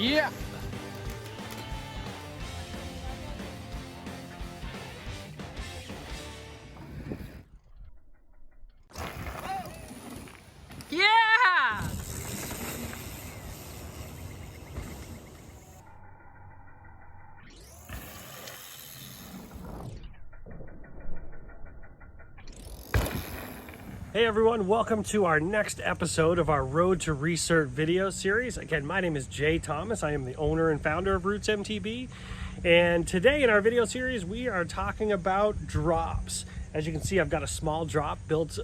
Yeah. Yeah. Hey everyone, welcome to our next episode of our Road to Recert video series. Again, my name is Jay Thomas. I am the owner and founder of Roots MTB. And today in our video series, we are talking about drops. As you can see, I've got a small drop built,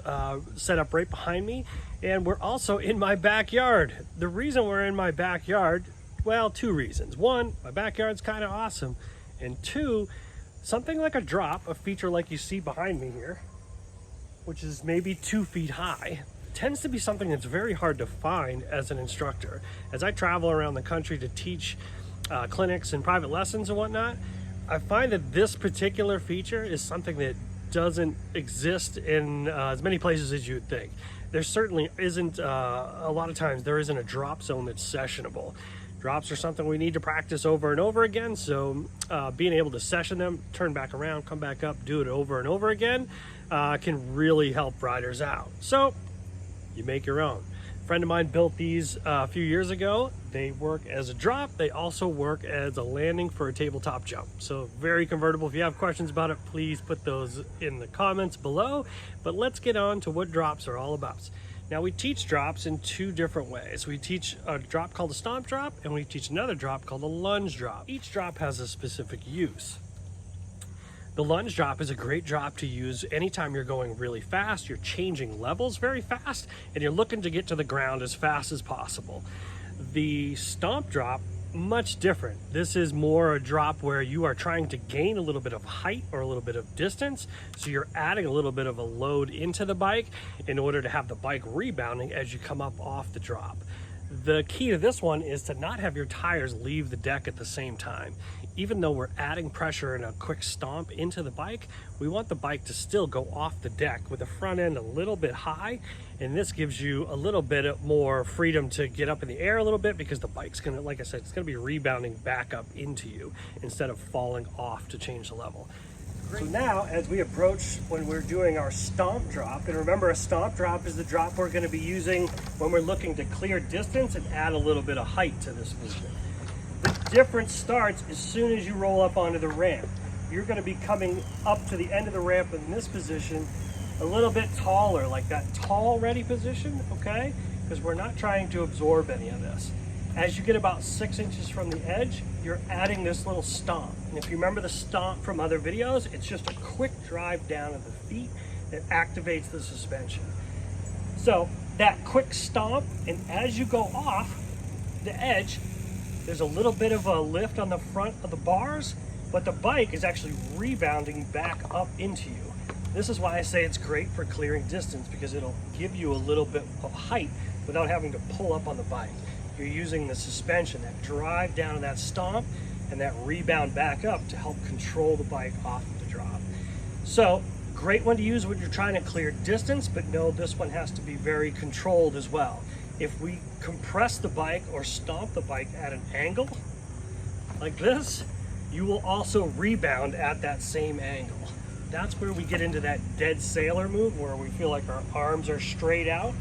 set up right behind me. And we're also in my backyard. The reason we're in my backyard, well, two reasons. One, my backyard's kind of awesome. And two, something like a drop, a feature like you see behind me here, which is maybe 2 feet high, tends to be something that's very hard to find as an instructor. As I travel around the country to teach clinics and private lessons and whatnot, I find that this particular feature is something that doesn't exist in as many places as you'd think. There certainly isn't, a lot of times there isn't a drop zone that's sessionable. Drops are something we need to practice over and over again, so being able to session them, turn back around, come back up, do it over and over again, can really help riders out. So you make your own. A friend of mine built these a few years ago. They work as a drop. They also work as a landing for a tabletop jump. So very convertible. If you have questions about it, please put those in the comments below. But let's get on to what drops are all about. Now, we teach drops in two different ways. We teach a drop called a stomp drop, and we teach another drop called a lunge drop. Each drop has a specific use. The lunge drop is a great drop to use anytime you're going really fast, you're changing levels very fast, and you're looking to get to the ground as fast as possible. The stomp drop, much different. This is more a drop where you are trying to gain a little bit of height or a little bit of distance, so you're adding a little bit of a load into the bike in order to have the bike rebounding as you come up off the drop. The key to this one is to not have your tires leave the deck at the same time. Even though we're adding pressure and a quick stomp into the bike, we want the bike to still go off the deck with the front end a little bit high, and this gives you a little bit more freedom to get up in the air a little bit, because the bike's gonna, like I said, it's gonna be rebounding back up into you instead of falling off to change the level. So now, as we approach when we're doing our stomp drop, and remember, a stomp drop is the drop we're going to be using when we're looking to clear distance and add a little bit of height to this movement. The difference starts as soon as you roll up onto the ramp. You're going to be coming up to the end of the ramp in this position, a little bit taller, like that tall ready position, okay? Because we're not trying to absorb any of this. As you get about 6 inches from the edge, you're adding this little stomp. And if you remember the stomp from other videos, it's just a quick drive down of the feet that activates the suspension. So that quick stomp, and as you go off the edge, there's a little bit of a lift on the front of the bars, but the bike is actually rebounding back up into you. This is why I say it's great for clearing distance, because it'll give you a little bit of height without having to pull up on the bike. You're using the suspension, that drive down to that stomp, and that rebound back up to help control the bike off of the drop. So, great one to use when you're trying to clear distance, but no, this one has to be very controlled as well. If we compress the bike or stomp the bike at an angle, like this, you will also rebound at that same angle. That's where we get into that dead sailor move, where we feel like our arms are straight out,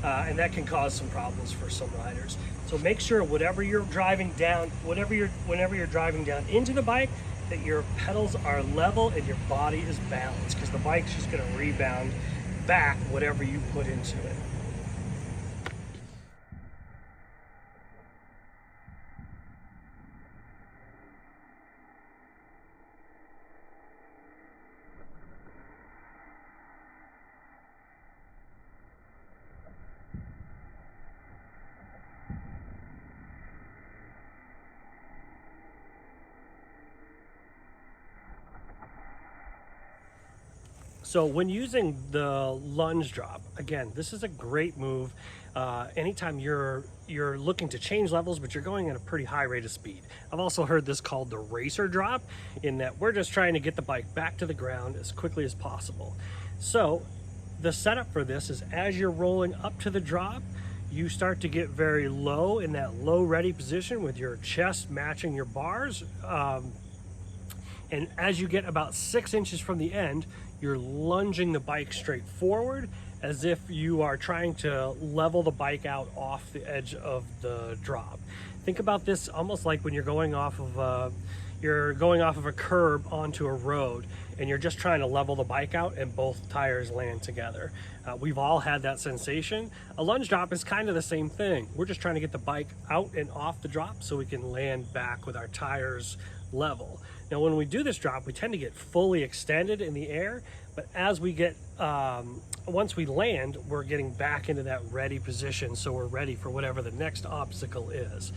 and that can cause some problems for some riders. So make sure whenever you're driving down into the bike, that your pedals are level and your body is balanced, because the bike's just going to rebound back whatever you put into it. So when using the lunge drop, again, this is a great move anytime you're looking to change levels, but you're going at a pretty high rate of speed. I've also heard this called the racer drop, in that we're just trying to get the bike back to the ground as quickly as possible. So the setup for this is, as you're rolling up to the drop, you start to get very low in that low ready position with your chest matching your bars. And as you get about 6 inches from the end, you're lunging the bike straight forward as if you are trying to level the bike out off the edge of the drop. Think about this almost like when you're going off of a curb onto a road and you're just trying to level the bike out and both tires land together. We've all had that sensation. A lunge drop is kind of the same thing. We're just trying to get the bike out and off the drop so we can land back with our tires level. Now when we do this drop, we tend to get fully extended in the air, but as we get, once we land, we're getting back into that ready position, so we're ready for whatever the next obstacle is.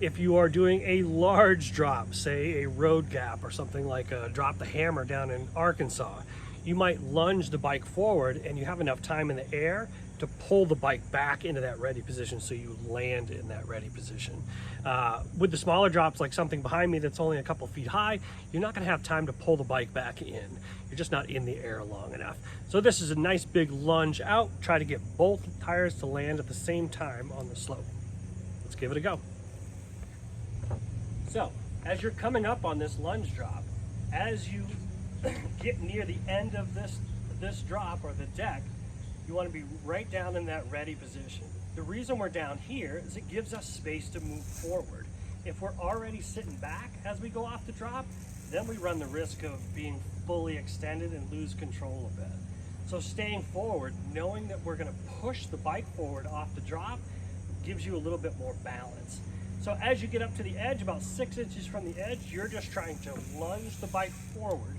If you are doing a large drop, say a road gap or something like a drop the hammer down in Arkansas, you might lunge the bike forward and you have enough time in the air to pull the bike back into that ready position so you land in that ready position. With the smaller drops, like something behind me that's only a couple feet high, you're not going to have time to pull the bike back in. You're just not in the air long enough. So this is a nice big lunge out. Try to get both tires to land at the same time on the slope. Let's give it a go. So as you're coming up on this lunge drop, as you get near the end of this drop or the deck, you want to be right down in that ready position. The reason we're down here is it gives us space to move forward. If we're already sitting back as we go off the drop, then we run the risk of being fully extended and lose control a bit. So staying forward, knowing that we're going to push the bike forward off the drop, gives you a little bit more balance. So as you get up to the edge, about 6 inches from the edge, you're just trying to lunge the bike forward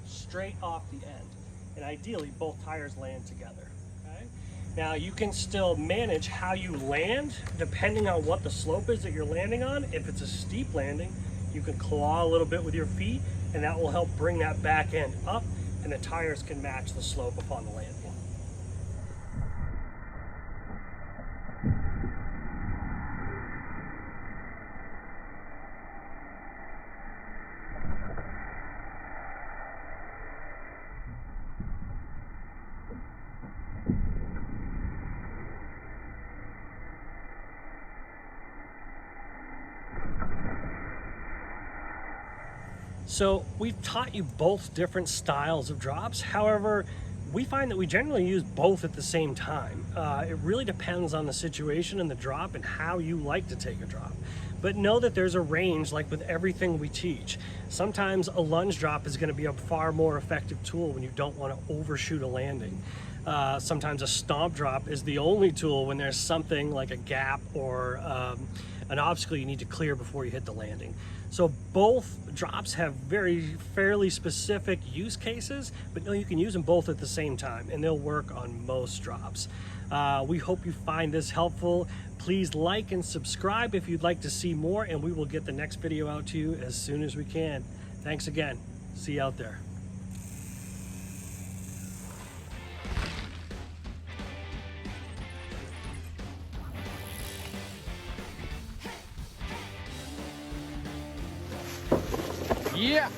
straight off the end. And ideally, both tires land together. Okay? Now you can still manage how you land depending on what the slope is that you're landing on. If it's a steep landing, you can claw a little bit with your feet, and that will help bring that back end up, and the tires can match the slope upon the landing. So we've taught you both different styles of drops. However, we find that we generally use both at the same time. It really depends on the situation and the drop and how you like to take a drop. But know that there's a range, like with everything we teach. Sometimes a lunge drop is going to be a far more effective tool when you don't want to overshoot a landing. Sometimes a stomp drop is the only tool when there's something like a gap or an obstacle you need to clear before you hit the landing. So both drops have fairly specific use cases, but know you can use them both at the same time and they'll work on most drops. We hope you find this helpful. Please like and subscribe if you'd like to see more, and we will get the next video out to you as soon as we can. Thanks again. See you out there. Yeah.